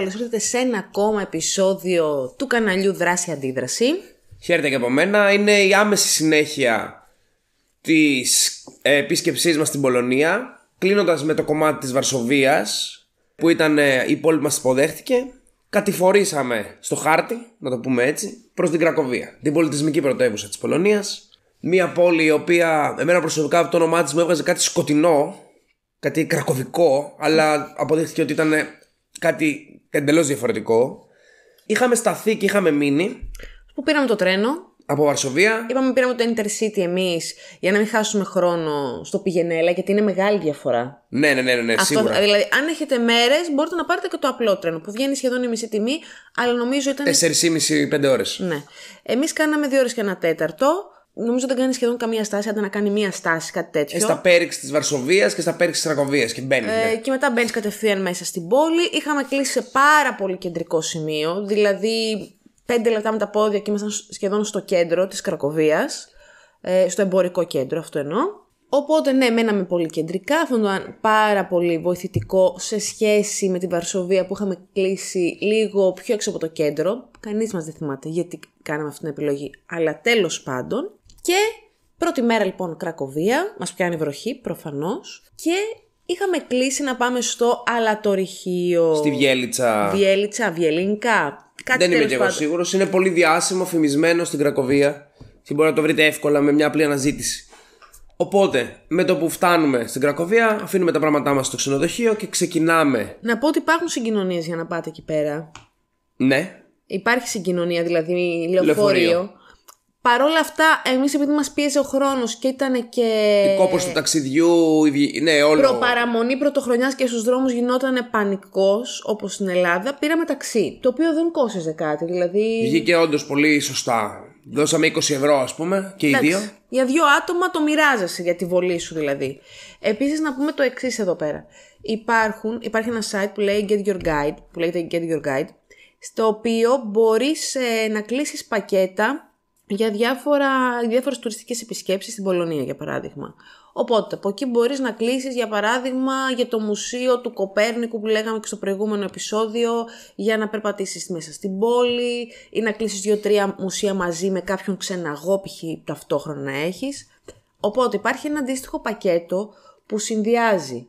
καλώς ήρθατε σε ένα ακόμα επεισόδιο του καναλιού Δράση Αντίδραση. Χαίρετε και από μένα. Είναι η άμεση συνέχεια της επίσκεψής μας στην Πολωνία, κλείνοντας με το κομμάτι της Βαρσοβίας, που ήταν η πόλη που μας υποδέχτηκε. Κατηφορήσαμε στο χάρτη, να το πούμε έτσι, προς την Κρακοβία, την πολιτισμική πρωτεύουσα της Πολωνίας. Μια πόλη η οποία εμένα προσωπικά από το όνομά της μου έβγαζε κάτι σκοτεινό, κάτι κρακοβικό, αλλά αποδείχθηκε ότι ήταν κάτι εντελώς διαφορετικό. Είχαμε σταθεί και είχαμε μείνει. Που πήραμε το τρένο. Από Βαρσοβία. Είπαμε πήραμε το Intercity εμείς για να μην χάσουμε χρόνο στο πηγενέλα, γιατί είναι μεγάλη διαφορά. Ναι, σίγουρα. Δηλαδή, αν έχετε μέρες, μπορείτε να πάρετε και το απλό τρένο που βγαίνει σχεδόν η μισή τιμή, αλλά νομίζω ήταν. 4,5-5 ώρες. Ναι. Εμείς κάναμε 2 ώρες και 1/4. Νομίζω δεν κάνει σχεδόν καμία στάση, άντε να κάνει μία στάση, κάτι τέτοιο. Στα πέριξ της Βαρσοβίας και στα πέριξ της Κρακοβίας και μπαίνει. Και μετά μπαίνεις κατευθείαν μέσα στην πόλη. Είχαμε κλείσει σε πάρα πολύ κεντρικό σημείο, δηλαδή 5 λεπτά με τα πόδια και ήμασταν σχεδόν στο κέντρο της Κρακοβίας, στο εμπορικό κέντρο, αυτό εννοώ. Οπότε ναι, μέναμε πολύ κεντρικά. Αυτό ήταν πάρα πολύ βοηθητικό σε σχέση με τη Βαρσοβία που είχαμε κλείσει λίγο πιο έξω από το κέντρο. Κανείς μας δεν θυμάται γιατί κάναμε αυτή την επιλογή, αλλά τέλος πάντων. Και πρώτη μέρα λοιπόν Κρακοβία, μας πιάνει βροχή προφανώς, και είχαμε κλείσει να πάμε στο αλατορυχείο. Στη Βιέλιτσα. Βιελίνκα. Δεν είμαι και εγώ σίγουρος. Είναι πολύ διάσημο, φημισμένο στην Κρακοβία και μπορείτε να το βρείτε εύκολα με μια απλή αναζήτηση. Οπότε, με το που φτάνουμε στην Κρακοβία, αφήνουμε τα πράγματά μας στο ξενοδοχείο και ξεκινάμε. Να πω ότι υπάρχουν συγκοινωνίες για να πάτε εκεί πέρα. Ναι. Υπάρχει συγκοινωνία, δηλαδή λεωφορείο. Παρ' όλα αυτά, εμείς επειδή μας πίεζε ο χρόνος και ήταν και. Η κόπος του ταξιδιού, ναι, όλο. Προπαραμονή πρωτοχρονιάς και στους δρόμους γινόταν πανικός, όπως στην Ελλάδα, πήραμε ταξί. Το οποίο δεν κόστιζε κάτι, δηλαδή. Βγήκε όντως πολύ σωστά. Δώσαμε 20 ευρώ, ας πούμε, και οι δύο. Για 2 άτομα το μοιράζεσαι για τη βολή σου, δηλαδή. Επίσης, να πούμε το εξής εδώ πέρα. Υπάρχει ένα site που λέει Get Your Guide, που λέγεται Get Your Guide, στο οποίο μπορείς να κλείσεις πακέτα για διάφορες τουριστικές επισκέψεις στην Πολωνία, για παράδειγμα. Οπότε, από εκεί μπορείς να κλείσεις, για παράδειγμα, για το μουσείο του Κοπέρνικου που λέγαμε και στο προηγούμενο επεισόδιο, για να περπατήσεις μέσα στην πόλη, ή να κλείσεις 2-3 μουσεία μαζί με κάποιον ξεναγό, π.χ. ταυτόχρονα να έχεις. Οπότε, υπάρχει ένα αντίστοιχο πακέτο που συνδυάζει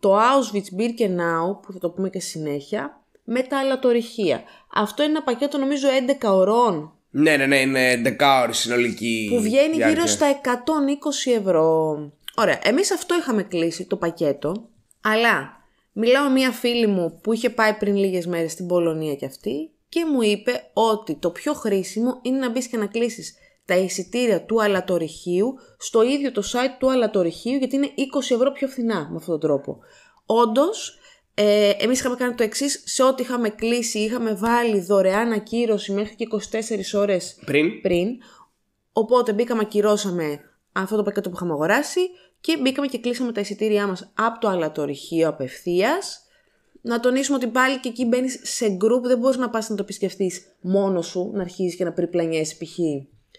το Auschwitz-Birkenau, που θα το πούμε και συνέχεια, με τα αλατορυχεία. Αυτό είναι ένα πακέτο, νομίζω, 11 ωρών. Ναι, είναι 11 ώρες συνολική. Που βγαίνει διάρκεια. γύρω στα 120 ευρώ. Ωραία, εμείς αυτό είχαμε κλείσει το πακέτο, αλλά μιλάω με μια φίλη μου που είχε πάει πριν λίγες μέρες στην Πολωνία κι αυτή και μου είπε ότι το πιο χρήσιμο είναι να μπεις και να κλείσεις τα εισιτήρια του αλατορυχείου στο ίδιο το site του αλατορυχείου, γιατί είναι 20 ευρώ πιο φθηνά με αυτόν τον τρόπο. Όντως, εμείς είχαμε κάνει το εξής: σε ό,τι είχαμε κλείσει είχαμε βάλει δωρεάν ακύρωση μέχρι και 24 ώρες πριν. Οπότε μπήκαμε, ακυρώσαμε αυτό το πακέτο που είχαμε αγοράσει και μπήκαμε και κλείσαμε τα εισιτήριά μας από το αλατορυχείο απευθείας. Να τονίσουμε ότι πάλι και εκεί μπαίνεις σε group, δεν μπορείς να πας να το επισκεφτείς μόνος σου, να αρχίσεις και να περιπλανιέσαι π.χ.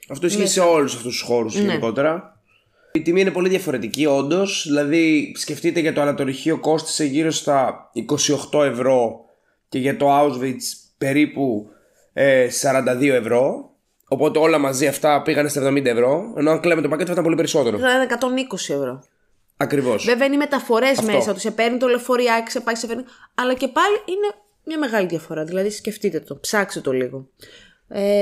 Αυτό ισχύει σε όλους αυτούς τους χώρους γενικότερα. Η τιμή είναι πολύ διαφορετική όντως, δηλαδή σκεφτείτε, για το αλατορυχείο κόστισε γύρω στα 28 ευρώ και για το Auschwitz περίπου 42 ευρώ. Οπότε όλα μαζί αυτά πήγανε στα 70 ευρώ, ενώ αν κλαίμε το πακέτο θα ήταν πολύ περισσότερο. Θα ήταν 120 ευρώ. Ακριβώς. Βέβαια είναι οι μεταφορές μέσα, ότι σε παίρνει το λεωφοριάκι, σε πάει, σε φέρνει. Αλλά και πάλι είναι μια μεγάλη διαφορά, δηλαδή σκεφτείτε το, ψάξτε το λίγο.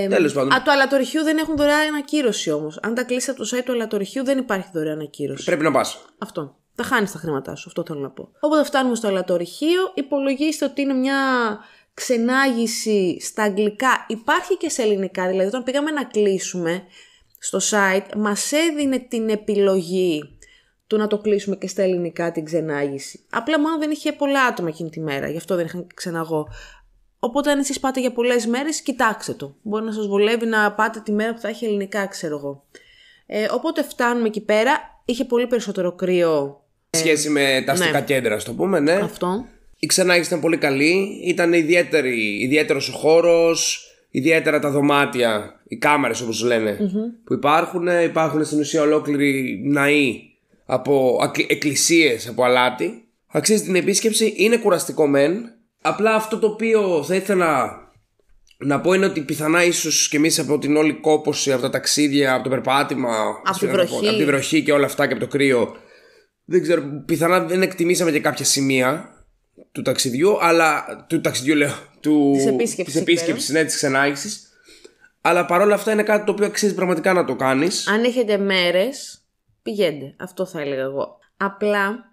Τέλος πάντων. Το αλατορυχείο δεν έχουν δωρεάν ακύρωση όμως. Αν τα κλείσει από το site του αλατορυχείου δεν υπάρχει δωρεάν ακύρωση. Πρέπει να πας. Αυτό. Τα χάνεις τα χρήματά σου, αυτό θέλω να πω. Οπότε φτάνουμε στο αλατορυχείο. Υπολογίστε ότι είναι μια ξενάγηση στα αγγλικά. Υπάρχει και σε ελληνικά. Δηλαδή, όταν πήγαμε να κλείσουμε στο site, μας έδινε την επιλογή του να το κλείσουμε και στα ελληνικά την ξενάγηση. Απλά μόνο δεν είχε πολλά άτομα εκείνη τη μέρα. Γι' αυτό δεν είχαν ξεναγώ. Οπότε, αν εσείς πάτε για πολλές μέρες, κοιτάξτε το. Μπορεί να σας βολεύει να πάτε τη μέρα που θα έχει ελληνικά, ξέρω εγώ. Οπότε φτάνουμε εκεί πέρα. Είχε πολύ περισσότερο κρύο. Σχέση με τα αστικά κέντρα, ας το πούμε, ναι. Αυτό. Η ξενάγηση ήταν πολύ καλή. Ήταν ιδιαίτερος ο χώρος, ιδιαίτερα τα δωμάτια, οι κάμαρες όπως λένε, που υπάρχουν. Υπάρχουν στην ουσία ολόκληροι ναοί από εκκλησίες από αλάτι. Αξίζει την επίσκεψη. Είναι κουραστικό μεν. Απλά αυτό το οποίο θα ήθελα να πω είναι ότι πιθανά ίσως και εμείς από την όλη κόπωση, από τα ταξίδια, από το περπάτημα, από τη βροχή και όλα αυτά και από το κρύο, δεν ξέρω, πιθανά δεν εκτιμήσαμε και κάποια σημεία του ταξιδιού, αλλά του ταξιδιού λέω, της επίσκεψης, ναι, της ξενάγησης. Αλλά παρόλα αυτά είναι κάτι το οποίο αξίζει πραγματικά να το κάνεις. Αν έχετε μέρες, πηγαίνετε. Αυτό θα έλεγα εγώ. Απλά,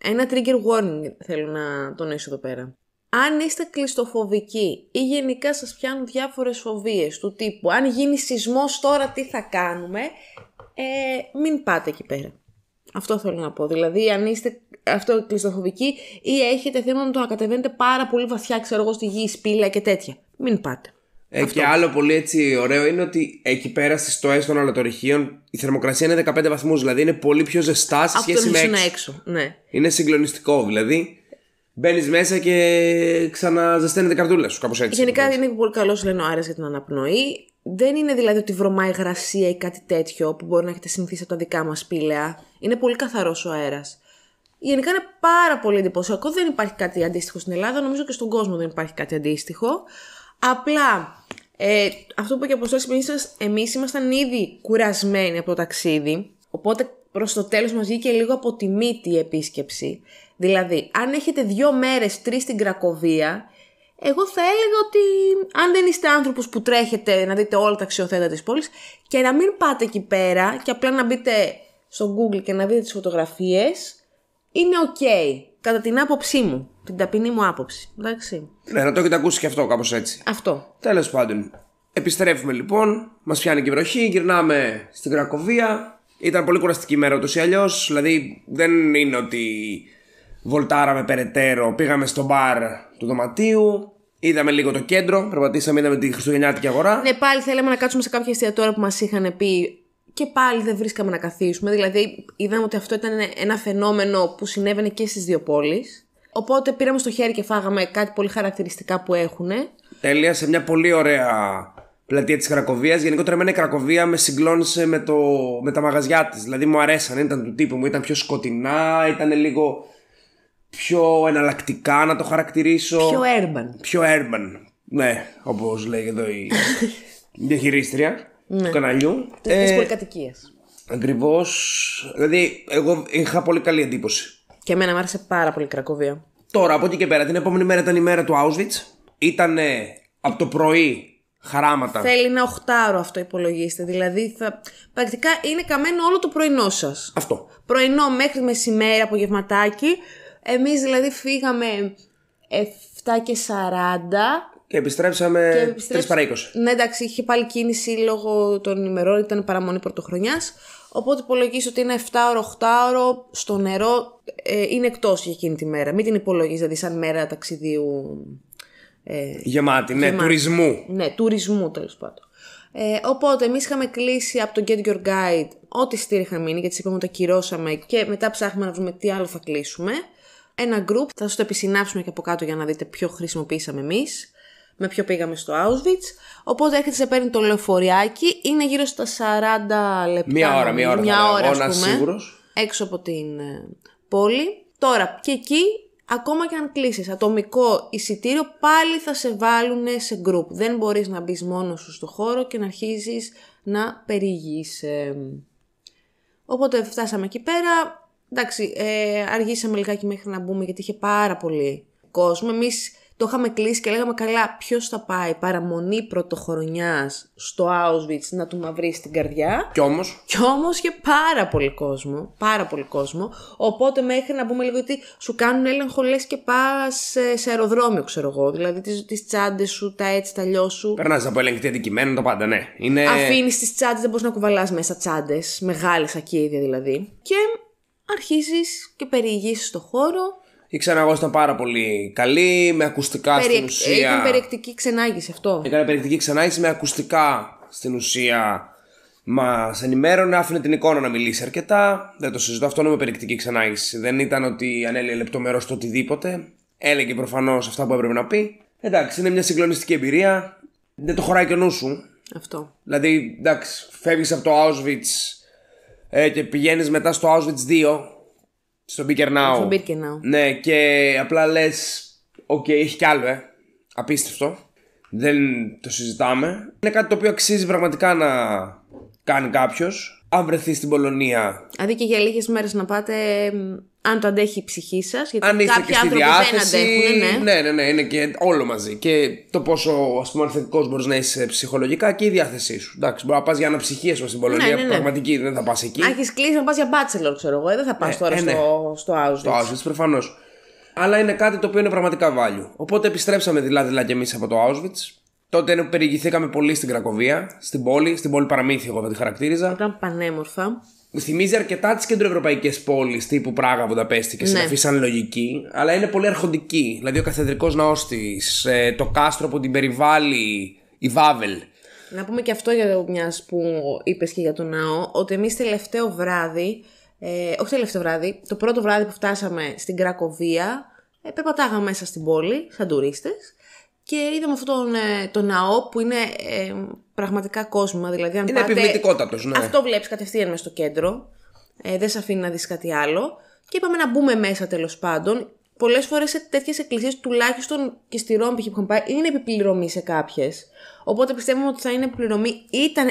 ένα trigger warning θέλω να τονίσω εδώ πέρα. Αν είστε κλειστοφοβικοί ή γενικά σας πιάνουν διάφορες φοβίες του τύπου αν γίνει σεισμός τώρα τι θα κάνουμε, μην πάτε εκεί πέρα. Αυτό θέλω να πω. Δηλαδή αν είστε κλειστοφοβικοί ή έχετε θέμα με το να κατεβαίνετε πάρα πολύ βαθιά, ξέρω εγώ, στη γη, σπήλαια και τέτοια, μην πάτε. Και άλλο πολύ έτσι ωραίο είναι ότι εκεί πέρα στις στοές των αλατορυχείων η θερμοκρασία είναι 15 βαθμούς, δηλαδή είναι πολύ πιο ζεστά σε σχέση με έξω. Ναι. Είναι συγκλονιστικό, δηλαδή μπαίνεις μέσα και ξαναζεσταίνεται η καρδούλα σου, κάπως έτσι. Γενικά είναι πολύ καλός, λένε, ο αέρας για την αναπνοή. Δεν είναι δηλαδή ότι βρωμάει υγρασία ή κάτι τέτοιο που μπορεί να έχετε συνηθίσει από τα δικά μας σπήλαια. Είναι πολύ καθαρός ο αέρας. Γενικά είναι πάρα πολύ εντυπωσιακό. Δεν υπάρχει κάτι αντίστοιχο στην Ελλάδα. Νομίζω και στον κόσμο δεν υπάρχει κάτι αντίστοιχο. Απλά αυτό που είπε και ο Αποστόλης, εμείς ήμασταν ήδη κουρασμένοι από το ταξίδι. Οπότε προς το τέλος μας βγήκε λίγο από τη μύτη η επίσκεψη. Δηλαδή, αν έχετε 2 μέρες, 3 στην Κρακοβία, εγώ θα έλεγα ότι αν δεν είστε άνθρωπος που τρέχετε να δείτε όλα τα αξιοθέατα της πόλης και να μην πάτε εκεί πέρα και απλά να μπείτε στο Google και να δείτε τις φωτογραφίες, είναι ok. Κατά την άποψή μου, την ταπεινή μου άποψη. Εντάξει. Ναι, να το έχετε ακούσει και αυτό, κάπως έτσι. Αυτό. Τέλος πάντων. Επιστρέφουμε λοιπόν, μας πιάνει και η βροχή, γυρνάμε στην Κρακοβία. Ήταν πολύ κουραστική ημέρα ούτως ή αλλιώς. Δηλαδή δεν είναι ότι βολτάραμε περαιτέρω, πήγαμε στο μπαρ του δωματίου, είδαμε λίγο το κέντρο, περπατήσαμε, είδαμε τη χριστουγεννιάτικη αγορά. Ναι, πάλι θέλαμε να κάτσουμε σε κάποια εστιατόρια που μας είχαν πει και πάλι δεν βρίσκαμε να καθίσουμε. Δηλαδή είδαμε ότι αυτό ήταν ένα φαινόμενο που συνέβαινε και στις δύο πόλεις. Οπότε πήραμε στο χέρι και φάγαμε κάτι πολύ χαρακτηριστικά που έχουν. Τέλεια, σε μια πολύ ωραία πλατεία της Κρακοβίας. Γενικότερα εμένα η Κρακοβία με συγκλώνησε με τα μαγαζιά της. Δηλαδή μου αρέσαν, ήταν του τύπου μου, ήταν πιο σκοτεινά, ήταν λίγο πιο εναλλακτικά να το χαρακτηρίσω. Πιο urban. Ναι, όπως λέει εδώ η διαχειρίστρια του καναλιού. Της πολυκατοικίας. Ακριβώς. Δηλαδή εγώ είχα πολύ καλή εντύπωση. Και εμένα μου άρεσε πάρα πολύ η Κρακοβία. Τώρα από εκεί και πέρα, την επόμενη μέρα ήταν η μέρα του Auschwitz. Ήταν από το πρωί χαράματα. Θέλει ένα 8ωρο αυτό, υπολογίστε. Δηλαδή πρακτικά είναι καμένο όλο το πρωινό σας. Αυτό. Πρωινό μέχρι μεσημέρι, απογευματάκι. Εμείς δηλαδή φύγαμε 7:40. Και επιστρέψαμε 3:20. Ναι, εντάξει, είχε πάλι κίνηση λόγω των ημερών, ήταν παραμονή πρωτοχρονιάς. Οπότε υπολογίζω ότι είναι 7ωρο, 8ωρο στο νερό, είναι εκτός για εκείνη τη μέρα. Μην την υπολογίζει δηλαδή σαν μέρα ταξιδίου. Γεμάτη, ναι, τουρισμού. Ναι, τουρισμού τέλος πάντων. Οπότε εμείς είχαμε κλείσει από το Get Your Guide ό,τι στήρι είχαν μείνει, γιατί είπαμε ότι τα κυρώσαμε και μετά ψάχνουμε να βρούμε τι άλλο θα κλείσουμε. Ένα group, θα σας το επισυνάψουμε και από κάτω για να δείτε ποιο χρησιμοποιήσαμε εμείς, με ποιο πήγαμε στο Auschwitz. Οπότε έρχεται, σε παίρνει το λεωφοριάκι, είναι γύρω στα 40 λεπτά. Μια ώρα ας πούμε, σίγουρος. Έξω από την πόλη. Τώρα, και εκεί, ακόμα και αν κλείσεις ατομικό εισιτήριο, πάλι θα σε βάλουν σε group. Δεν μπορείς να μπεις μόνος σου στο χώρο και να αρχίζεις να περιηγείς. Οπότε φτάσαμε εκεί πέρα. Εντάξει, αργήσαμε λιγάκι μέχρι να μπούμε γιατί είχε πάρα πολύ κόσμο. Εμείς το είχαμε κλείσει και λέγαμε καλά, ποιος θα πάει παραμονή πρωτοχρονιάς στο Auschwitz να του μαυρίσει την καρδιά. Κι όμως είχε πάρα πολύ κόσμο. Πάρα πολύ κόσμο. Οπότε μέχρι να μπούμε λίγο, γιατί σου κάνουν έλεγχο λες και πας σε αεροδρόμιο, ξέρω εγώ. Δηλαδή τις τσάντες σου, τα έτσι, τα αλλιώς σου. Περνάς από ελεγκτή αντικειμένου, το πάντα, ναι. Αφήνεις τις τσάντες, δεν μπορείς να κουβαλάς μέσα τσάντες. Μεγάλες ακίδια δηλαδή. Και αρχίζεις και περιηγήσεις στο χώρο. Η ξεναγώση ήταν πάρα πολύ καλή, με ακουστικά στην ουσία. Ήταν περιεκτική ξενάγηση αυτό. Έκανε περιεκτική ξενάγηση με ακουστικά στην ουσία. Μας ενημέρωνε, άφηνε την εικόνα να μιλήσει αρκετά. Δεν το συζητώ, αυτό είναι με περιεκτική ξενάγηση. Δεν ήταν ότι ανέλυε λεπτομερώς το οτιδήποτε. Έλεγε προφανώς αυτά που έπρεπε να πει. Εντάξει, είναι μια συγκλονιστική εμπειρία. Δεν το χωράει και ο νου σου. Αυτό. Δηλαδή, εντάξει, φεύγεις από το Auschwitz και πηγαίνεις μετά στο Auschwitz 2. Στο Birkenau. Στο Birkenau. Ναι, και απλά λες, Οκ, έχει κι άλλο, απίστευτο. Δεν το συζητάμε. Είναι κάτι το οποίο αξίζει πραγματικά να κάνει κάποιος. Αν βρεθεί στην Πολωνία. Δηλαδή και για λίγες μέρες να πάτε, αν το αντέχει η ψυχή σας. Γιατί αν είστε κάποιοι και στη άνθρωποι διάθεση. δεν αντέχουν, Ναι, είναι και όλο μαζί. Και το πόσο, ας πούμε, ανθεκτικός μπορείς να είσαι ψυχολογικά και η διάθεσή σου. Εντάξει, μπορεί να πας για αναψυχή στην Πολωνία. Πραγματική, δεν θα πας εκεί. Αν έχεις κλείσει να πας για bachelor, ξέρω εγώ. Δεν θα πας τώρα στο Auschwitz. Στο Auschwitz, προφανώς. Αλλά είναι κάτι το οποίο είναι πραγματικά value. Οπότε επιστρέψαμε δηλαδή και εμείς από το Auschwitz. Τότε περιηγηθήκαμε πολύ στην Κρακοβία, στην πόλη παραμύθι, εγώ θα τη χαρακτήριζα. Ήταν πανέμορφα. Θυμίζει αρκετά τις κεντροευρωπαϊκές πόλεις τύπου Πράγα, Βουδαπέστη και συναφή σαν λογική, αλλά είναι πολύ αρχοντική. Δηλαδή ο καθεδρικός ναός της, το κάστρο που την περιβάλλει, η Βάβελ. Να πούμε και αυτό για μιας που είπες και για το ναό, ότι εμείς τελευταίο βράδυ, το πρώτο βράδυ που φτάσαμε στην Κρακοβία, περπατάγαμε μέσα στην πόλη, σαν τουρίστες. Και είδαμε αυτόν τον ναό που είναι πραγματικά κόσμο. Δηλαδή, αν είναι επιβλητικότατος, ναι. Αυτό βλέπεις κατευθείαν μες στο κέντρο. Δεν σε αφήνει να δεις κάτι άλλο. Και είπαμε να μπούμε μέσα τέλος πάντων. Πολλές φορές σε τέτοιες εκκλησίες, τουλάχιστον και στη Ρώμη που είχαμε πάει, είναι επιπληρωμή σε κάποιες. Οπότε πιστεύουμε ότι θα είναι επιπληρωμή.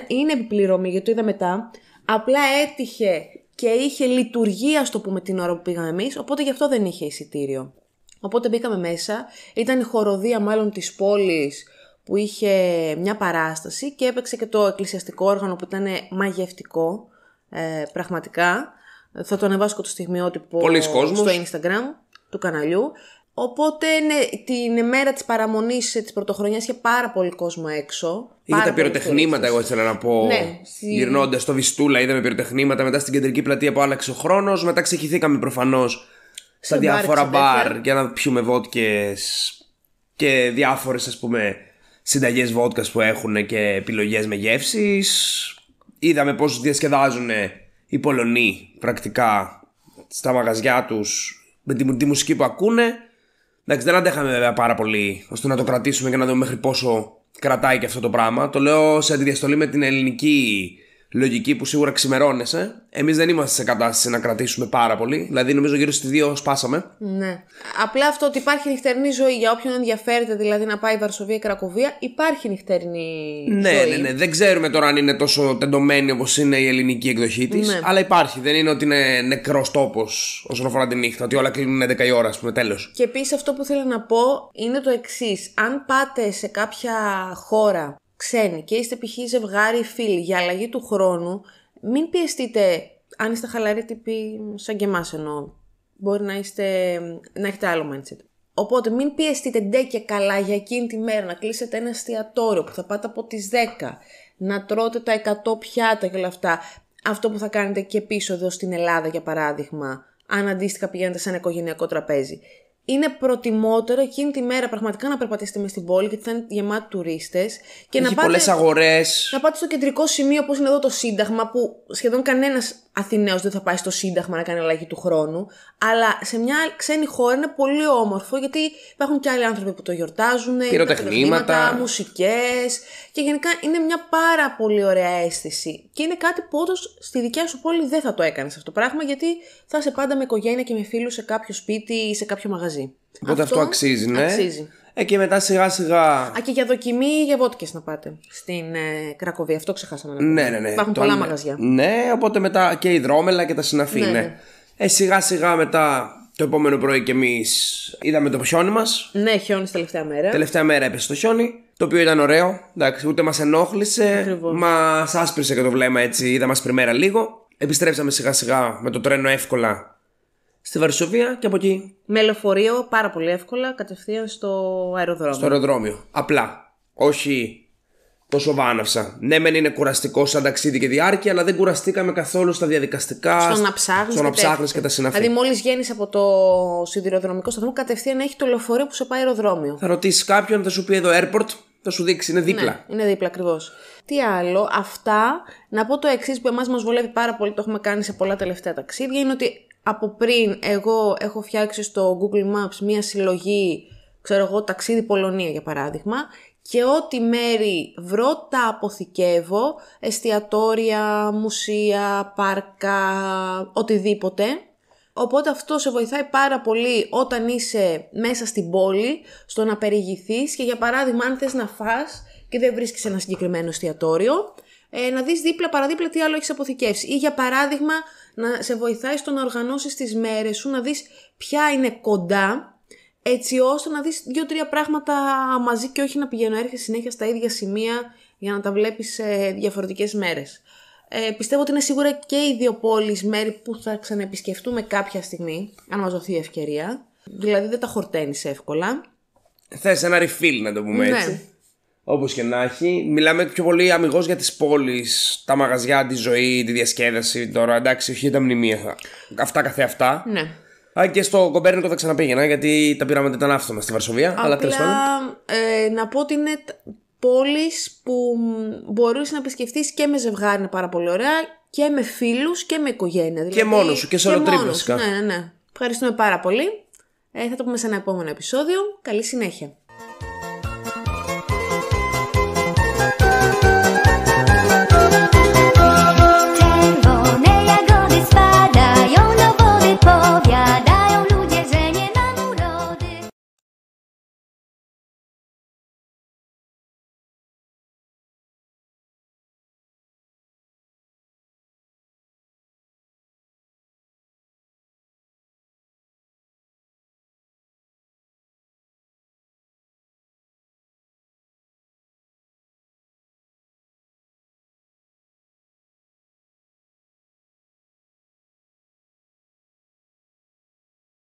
Είναι επιπληρωμή γιατί το είδα μετά. Απλά έτυχε και είχε λειτουργία, στο πούμε, την ώρα που πήγαμε εμείς. Οπότε γι' αυτό δεν είχε εισιτήριο. Οπότε μπήκαμε μέσα, ήταν η χοροδία μάλλον της πόλης που είχε μια παράσταση και έπαιξε και το εκκλησιαστικό όργανο που ήταν μαγευτικό, πραγματικά. Θα το ανεβάσω το στιγμιότυπο στο Instagram του καναλιού. Οπότε την ημέρα της παραμονής της πρωτοχρονιάς είχε πάρα πολύ κόσμο έξω. Είχε τα πυροτεχνήματα, εγώ ήθελα να πω. Ναι, γυρνώντας στο Βιστούλα είδαμε πυροτεχνήματα, μετά στην κεντρική πλατεία που άλλαξε ο χρόνος, μετά ξεχυθήκαμε προφανώς στα διάφορα μπαρ για να πιούμε βότκες και διάφορες, ας πούμε, συνταγές βότκας που έχουν και επιλογές με γεύσεις. Είδαμε πώς διασκεδάζουν οι Πολωνοί πρακτικά στα μαγαζιά τους με τη μουσική που ακούνε. Εντάξει, δεν αντέχαμε βέβαια πάρα πολύ ώστε να το κρατήσουμε και να δούμε μέχρι πόσο κρατάει και αυτό το πράγμα. Το λέω σε αντιδιαστολή με την ελληνική λογική που σίγουρα ξημερώνεσαι. Εμείς δεν είμαστε σε κατάσταση να κρατήσουμε πάρα πολύ. Δηλαδή, νομίζω γύρω στις 2 σπάσαμε. Ναι. Απλά αυτό ότι υπάρχει νυχτερινή ζωή για όποιον ενδιαφέρεται, δηλαδή να πάει Βαρσοβία ή Κρακοβία, υπάρχει νυχτερινή ζωή. Ναι. Δεν ξέρουμε τώρα αν είναι τόσο τεντωμένη όπως είναι η ελληνική εκδοχή της. Ναι. Αλλά υπάρχει. Δεν είναι ότι είναι νεκρός τόπος όσον αφορά τη νύχτα. Ότι όλα κλείνουν 11 η ώρα, ας πούμε, τέλος. Και επίσης αυτό που θέλω να πω είναι το εξής. Αν πάτε σε κάποια χώρα ξένοι και είστε π.χ. ζευγάρι ή φίλοι για αλλαγή του χρόνου, μην πιεστείτε, αν είστε χαλαροί τύποι σαν και εμάς εννοώ. Μπορεί να έχετε άλλο mindset. Οπότε μην πιεστείτε ντε και καλά για εκείνη τη μέρα να κλείσετε ένα εστιατόριο που θα πάτε από τις 10, να τρώτε τα 100 πιάτα και όλα αυτά. Αυτό που θα κάνετε και πίσω εδώ στην Ελλάδα, για παράδειγμα, αν αντίστοιχα πηγαίνετε σε ένα οικογενειακό τραπέζι. Είναι προτιμότερο εκείνη τη μέρα πραγματικά να περπατήσετε μες στην πόλη, γιατί θα είναι γεμάτι τουρίστες. Και έχει πολλές αγορές. Να πάτε στο κεντρικό σημείο, όπως είναι εδώ το Σύνταγμα, που σχεδόν κανένας Αθηναίος δεν θα πάει στο Σύνταγμα να κάνει αλλαγή του χρόνου. Αλλά σε μια ξένη χώρα είναι πολύ όμορφο, γιατί υπάρχουν και άλλοι άνθρωποι που το γιορτάζουν. Πυροτεχνήματα, μουσικές. Και γενικά είναι μια πάρα πολύ ωραία αίσθηση. Και είναι κάτι που όντως στη δικιά σου πόλη δεν θα το έκανες αυτό το πράγμα, γιατί θα είσαι πάντα με οικογένεια και με φίλους σε κάποιο σπίτι ή σε κάποιο μαγαζί. Οπότε αυτό αξίζει, ναι. Αξίζει. Και μετά σιγά σιγά. Και για δοκιμή για βότκες να πάτε στην Κρακοβία. Αυτό ξεχάσαμε να πούμε. Ναι. Υπάρχουν πολλά μαγαζιά. Ναι, οπότε μετά και η δρόμελα και τα συναφή. Ναι. Σιγά σιγά μετά το επόμενο πρωί κι εμείς είδαμε το χιόνι μας. Ναι, χιόνι τελευταία μέρα. Τελευταία μέρα έπεσε το χιόνι. Το οποίο ήταν ωραίο. Εντάξει, ούτε μας ενόχλησε. Μας άσπρισε και το βλέμμα έτσι. Είδαμε άσπρη μέρα λίγο. Επιστρέψαμε σιγά σιγά με το τρένο εύκολα στη Βαρσοβία και από εκεί. Με λεωφορείο πάρα πολύ εύκολα, κατευθείαν στο αεροδρόμιο. Στο αεροδρόμιο. Απλά. Όχι τόσο βάναυσα. Ναι, μεν είναι κουραστικό σαν ταξίδι και διάρκεια, αλλά δεν κουραστήκαμε καθόλου στα διαδικαστικά. Στο να ψάχνεις και τα συναφή. Δηλαδή, μόλις βγαίνεις από το σιδηροδρομικό σταθμό, κατευθείαν έχει το λεωφορείο που σε πάει αεροδρόμιο. Θα ρωτήσεις κάποιον, θα σου πει εδώ airport, θα σου δείξει, είναι δίπλα. Ναι, είναι δίπλα ακριβώς. Τι άλλο, αυτά, να πω το εξής που εμάς μας βολεύει πάρα πολύ, το έχουμε κάνει σε πολλά τελευταία ταξίδια, είναι ότι από πριν εγώ έχω φτιάξει στο Google Maps μία συλλογή, ξέρω εγώ, ταξίδι Πολωνία για παράδειγμα, και ό,τι μέρη βρω τα αποθηκεύω, εστιατόρια, μουσεία, πάρκα, οτιδήποτε, Οπότε αυτό σε βοηθάει πάρα πολύ όταν είσαι μέσα στην πόλη, στο να περιηγηθείς και για παράδειγμα αν θες να φας και δεν βρίσκεις ένα συγκεκριμένο εστιατόριο, να δεις παραδίπλα τι άλλο έχεις αποθηκεύσει. Ή για παράδειγμα να σε βοηθάει στο να οργανώσεις τις μέρες σου, να δεις ποια είναι κοντά, έτσι ώστε να δεις 2-3 πράγματα μαζί και όχι να πηγαίνω έρχεσαι συνέχεια στα ίδια σημεία για να τα βλέπεις σε διαφορετικές μέρες. Πιστεύω ότι είναι σίγουρα και οι δύο πόλεις μέρη που θα ξαναεπισκεφτούμε κάποια στιγμή, αν μας δοθεί η ευκαιρία. Δηλαδή δεν τα χορταίνεις εύκολα. Θες ένα refill, να το πούμε έτσι. Ναι. Όπως και να έχει. Μιλάμε πιο πολύ αμιγώς για τις πόλεις, τα μαγαζιά, τη ζωή, τη διασκέδαση. Τώρα εντάξει, όχι τα μνημεία. Αυτά καθεαυτά. Ναι. Και στο Κοπέρνικο θα ξαναπήγαινα, γιατί τα πειράματα ήταν άφθονα στη Βαρσοβία. Αλλά τέλος πάντων. Να πω ότι είναι πόλεις που μπορείς να επισκεφτείς και με ζευγάρι, είναι πάρα πολύ ωραία, και με φίλους και με οικογένεια. Δηλαδή, και μόνος σου και σε όλο βασικά. Ναι. Ευχαριστούμε πάρα πολύ. Θα το πούμε σε ένα επόμενο επεισόδιο. Καλή συνέχεια.